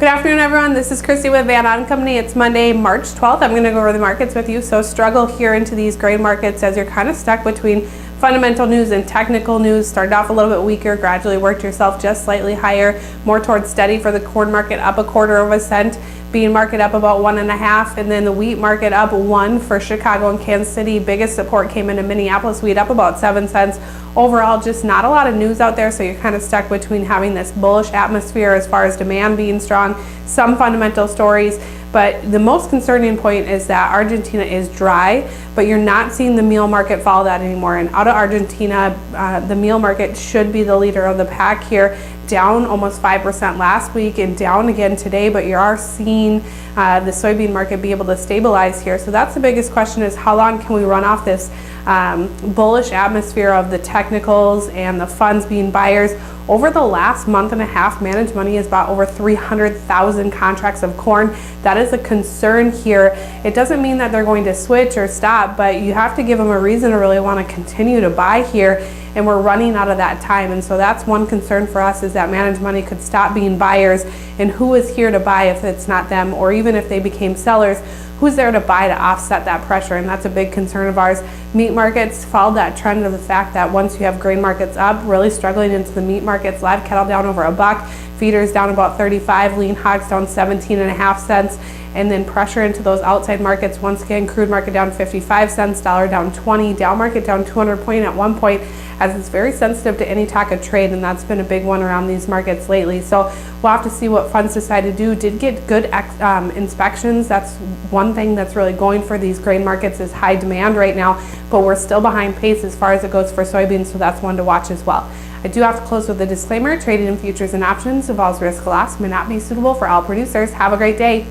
Good afternoon, everyone. This is Christy with Ahn Co. It's Monday, March 12th. I'm going to go over the markets with you. So struggle here into these grain markets as you're kind of stuck between fundamental news and technical news. Started off a little bit weaker, gradually worked yourself just slightly higher, more towards steady for the corn market, up 1/4 cent. Bean market up about 1.5, and then the wheat market up 1 for Chicago and Kansas City. Biggest support came into Minneapolis wheat, up about 7 cents. Overall, just not a lot of news out there, so you're kind of stuck between having this bullish atmosphere as far as demand being strong, some fundamental stories. But the most concerning point is that Argentina is dry, but you're not seeing the meal market follow that anymore. And out of Argentina, the meal market should be the leader of the pack here, down almost 5% last week and down again today, but you are seeing the soybean market be able to stabilize here. So that's the biggest question, is how long can we run off this bullish atmosphere of the technicals and the funds being buyers. Over the last month and a half, Managed Money has bought over 300,000 contracts of corn. That is a concern here. It doesn't mean that they're going to switch or stop, but you have to give them a reason to really want to continue to buy here, and we're running out of that time. And so that's one concern for us, is that Managed Money could stop being buyers, and who is here to buy if it's not them, or even if they became sellers, who's there to buy to offset that pressure? And that's a big concern of ours. Meat markets followed that trend of the fact that once you have grain markets up, really struggling into the meat markets. Live cattle down over $1, feeders down about 35, lean hogs down 17.5 cents, and then pressure into those outside markets. Once again, crude market down 55 cents, dollar down 20, Dow market down 200 point at one point, as it's very sensitive to any talk of trade, and that's been a big one around these markets lately. So we'll have to see what funds decide to do. Did get good inspections. That's one thing that's really going for these grain markets, is high demand right now, but we're still behind pace as far as it goes for soybeans, so that's one to watch as well. I do have to close with a disclaimer. Trading in futures and options involves risk of loss, may not be suitable for all producers. Have a great day.